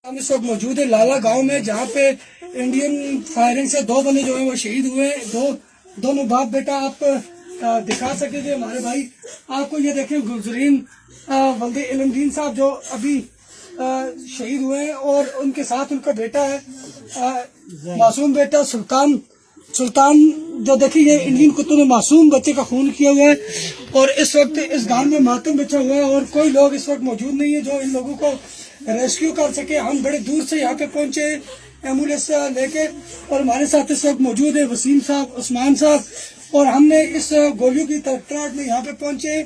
हम इस वक्त मौजूद है लाला गांव में, जहाँ पे इंडियन फायरिंग से 2 बंदे जो हैं वो शहीद हुए। दोनों बाप बेटा आप दिखा सके थे हमारे भाई आपको। ये देखें गुजरीन वल्द इल्मदीन साहब जो अभी शहीद हुए हैं, और उनके साथ उनका बेटा है मासूम बेटा सुल्तान जो देखिए ये इंडियन कुत्तों ने मासूम बच्चे का खून किया हुआ है। और इस वक्त इस गांव में मातम बिछा हुआ है और कोई लोग इस वक्त मौजूद नहीं है जो इन लोगों को रेस्क्यू कर सके। हम बड़े दूर से यहाँ पे पहुंचे एम्बुलेंस लेके, और हमारे साथ इस वक्त मौजूद है वसीम साहब, उस्मान साहब, और हमने इस गोलियों की तड़तड़ाहट में यहाँ पे पहुंचे।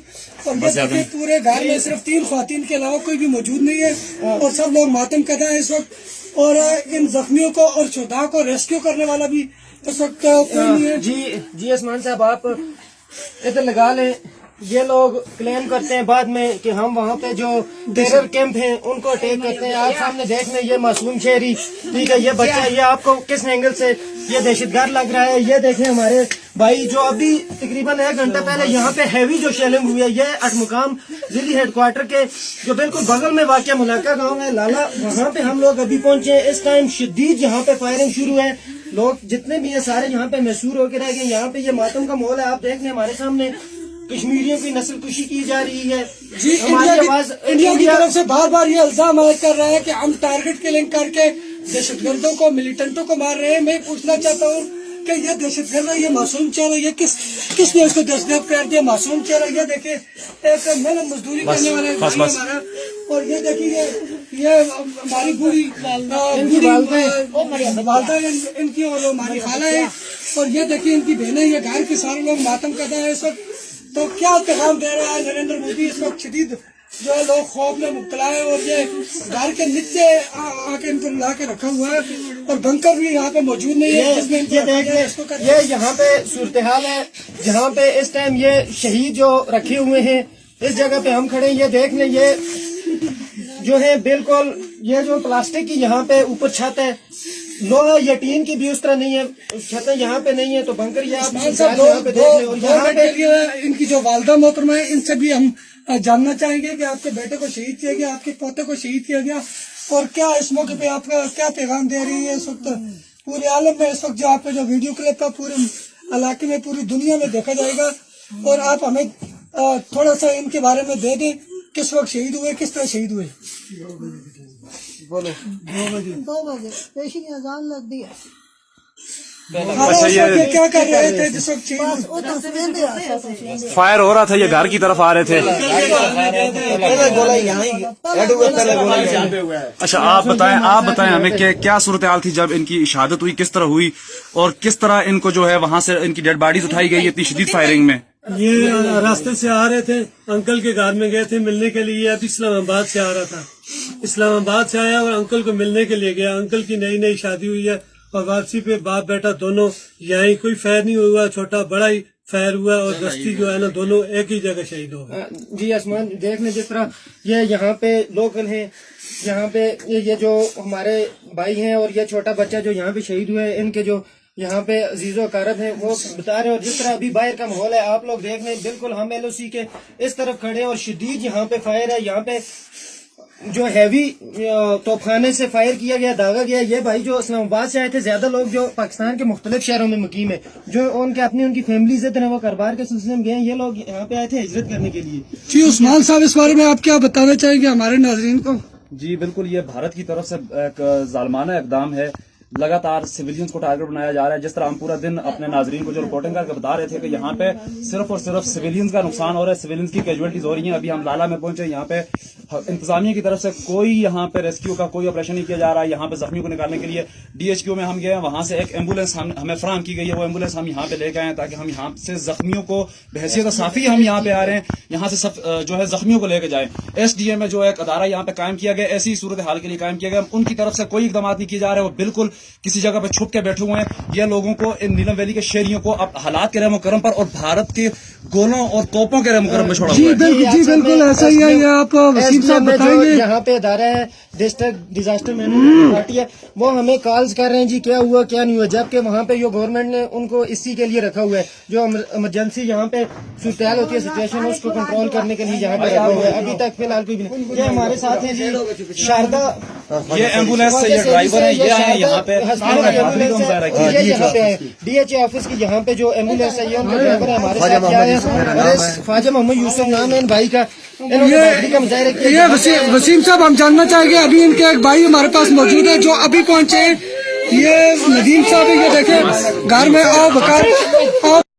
और ये देखिए पूरे घर में सिर्फ 3 ख्वातीन के अलावा कोई भी मौजूद नहीं है और सब लोग मातम कर रहे हैं इस वक्त। और इन जख्मियों को और शुहदा को रेस्क्यू करने वाला भी इस वक्त कोई नहीं है। जी उस्मान साहब आप इधर लगा लें। ये लोग क्लेम करते हैं बाद में कि हम वहाँ पे जो टेरर कैंप हैं उनको अटैक करते हैं। आप सामने देख लें ये मासूम शहरी, ठीक है, ये बच्चा, ये आपको किस एंगल से ये दहशतगर्द लग रहा है। ये देखें हमारे भाई जो अभी तकरीबन 1 घंटा पहले यहाँ पे हैवी जो शेलिंग हुई है, ये अटमुकाम जिली हेडक्वार्टर के जो बिल्कुल बगल में वाक़या मुलाका गाँव है लाला, वहाँ पे हम लोग अभी पहुंचे। इस टाइम शदीद यहाँ पे फायरिंग शुरू है। लोग जितने भी है सारे यहाँ पे महसूर होकर रह गए। यहाँ पे ये मातम का माहौल है। आप देख लें हमारे सामने कश्मीरियों की नस्ल कुशी की जा रही है। जी इंडिया की तरफ से बार बार ये इल्जाम आयद कर रहा है कि हम टारगेट किलिंग करके दहशतगर्दों को, मिलिटेंटों को मार रहे हैं। मैं पूछना चाहता हूँ कि ये दहशतगर्द है, ये मासूम चेहरा, ये किसने इसको दहशतगर्द कर दिया? मासूम चेहरा, ये देखिए एक मेहनत मजदूरी करने वाला हमारा, और ये देखिए ये हमारी बूढ़ी वालदा इनकी, और हमारी खाला है, और ये देखिए इनकी बहनें, ये घर के सारे लोग मातम कर रहे हैं इस वक्त। तो क्या पैगाम दे रहा है नरेंद्र मोदी? इस वक्त शदीद जो है लोग खौफ में मुब्तला है, और ये घर के नीचे आके इनको ला के रखा हुआ है, और बंकर भी यहाँ पे मौजूद नहीं है जिसमें ये यहाँ पे सूरत हाल है जहाँ पे इस टाइम ये शहीद जो रखे हुए हैं। इस जगह पे हम खड़े हैं, ये देख लें, ये जो है बिल्कुल ये जो प्लास्टिक की यहाँ पे ऊपर छत है, लोहा या टीन की भी उस तरह नहीं है, छतें यहाँ पे नहीं है, तो बंकर ये आप यहाँ पे देख लें। यहाँ पे इनकी जो वालदा मोहतरमा है, इनसे भी हम जानना चाहेंगे कि आपके बेटे को शहीद किया गया, आपके पोते को शहीद किया गया, और क्या इस मौके पे आपका क्या पैगाम दे रही है इस वक्त पूरे आलम में? इस वक्त जो आपका जो वीडियो क्लिप का पूरे इलाके में, पूरी दुनिया में देखा जाएगा, और आप हमें थोड़ा सा इनके बारे में दे दें, किस वक्त शहीद हुए, किस तरह शहीद हुए? बोलो। 2 बजे पेशी की अजान लग दी है। अच्छा, ये क्या कर रहे थे जिस वक्त फायर हो रहा था? ये घर की तरफ आ रहे थे। अच्छा आप बताएं हमें कि क्या सूरत हाल थी जब इनकी शहादत हुई, किस तरह हुई, और किस तरह इनको जो है वहाँ से इनकी डेड बॉडीज उठाई गई इतनी शदीद फायरिंग में? ये रास्ते से आ रहे थे, अंकल के घर में गए थे मिलने के लिए। अभी इस्लामाबाद से आ रहा था, इस्लामाबाद से आया और अंकल को मिलने के लिए गया। अंकल की नई शादी हुई है, और वापसी पे बाप बेटा दोनों यहीं, कोई फायर नहीं हुआ, छोटा बड़ा ही फायर हुआ, और दस्ती जो है ना दोनों एक ही जगह शहीद हो गए। जी आसमान देख लें, जिस तरह ये यहाँ पे लोकल हैं, यहाँ पे ये जो हमारे भाई हैं और ये छोटा बच्चा जो यहाँ पे शहीद हुए, इनके जो यहाँ पे अजीजो कारब हैं वो बता रहे हैं। और जिस तरह अभी बाहर का माहौल है आप लोग देख लें, बिल्कुल हम LOC के इस तरफ खड़े हैं और शदीद यहाँ पे फायर है। यहाँ पे जो हैवी तोपखाने से फायर किया गया, दागा गया। ये भाई जो इस्लामाबाद से आए थे, ज्यादा लोग जो पाकिस्तान के मुख्तलिफ शहरों में मुकीम है, जो उनके अपनी फैमिलीज है, वो कारोबार के सिलसिले में गए, ये लोग यहाँ पे आए थे हिजरत करने के लिए। जी उस्मान साहब, इस बारे में आप क्या बताना चाहेंगे हमारे नाजरीन को? जी बिल्कुल, ये भारत की तरफ से एक जालिमाना इक़दाम है। लगातार सिविलियंस को टारगेट बनाया जा रहा है। जिस तरह हम पूरा दिन अपने नाजरीन को जो रिपोर्टिंग करके बता रहे थे कि यहाँ पे सिर्फ और सिर्फ सिविलियंस का नुकसान हो रहा है, सिविलियंस की कैजुअलिटीज हो रही हैं। अभी हम लाला में पहुंचे, यहाँ पे इंतजामिया की तरफ से कोई यहाँ पे रेस्क्यू का कोई ऑपरेशन नहीं किया जा रहा है। यहाँ पे जख्मियों को निकालने के लिए DHQ में हम गए, वहां से एक एम्बुलेंस हमें फराहम की गई है। वो एम्बुलेंस हम यहाँ पे लेके आए ताकि हम यहाँ से जख्मियों को बहैसियत साफी हम यहाँ पे आ रहे हैं, यहाँ से सब जो है जख्मियों को लेके जाए। SDA में जो एक अदारा यहाँ पे कायम किया गया, ऐसी सूरत हाल के लिए कायम किया गया, उनकी तरफ से कोई इकदाम नहीं किए जा रहे। वो बिल्कुल किसी जगह पे छुप के बैठे हुए हैं। ये लोगों को, इन नीलम वैली के शहरियों को अब हालात के रहमो करम पर और भारत के गोलों और तोपों के रहमो करम में छोड़ा हुआ है। जी बिल्कुल ऐसा ही है। ये आप वसीम वसीम साहब में जो बताएंगे। यहाँ पे अदारा है डिजास्टर मैनेजमेंट पार्टी है, वो हमें कॉल्स कर रहे हैं जी क्या हुआ क्या नहीं हुआ, जबकि वहाँ पे जो गवर्नमेंट ने उनको इसी के लिए रखा हुआ है, जो इमरजेंसी यहाँ पे सूरत होती है सिचुएशन उसको कंट्रोल करने के लिए यहाँ पे रखा हुआ है। अभी तक फिलहाल कोई भी नहीं। ये हमारे साथ है जी शारदा, ये एम्बुलेंस से ये ड्राइवर है, ये आए यहाँ पे ये यहाँ पे है DHA ऑफिस की, यहाँ पे जो एम्बुलेंस है ये उनका ड्राइवर है, हमारे साथ आया है ख्वाजा मोहम्मद यूसुफ नाम है इन भाई का। ये वसीम साहब हम जानना चाहेंगे, अभी इनके एक भाई हमारे पास मौजूद है जो अभी पहुंचे। ये नदीम साहब है, ये देखे घर में आओ बकार आओ।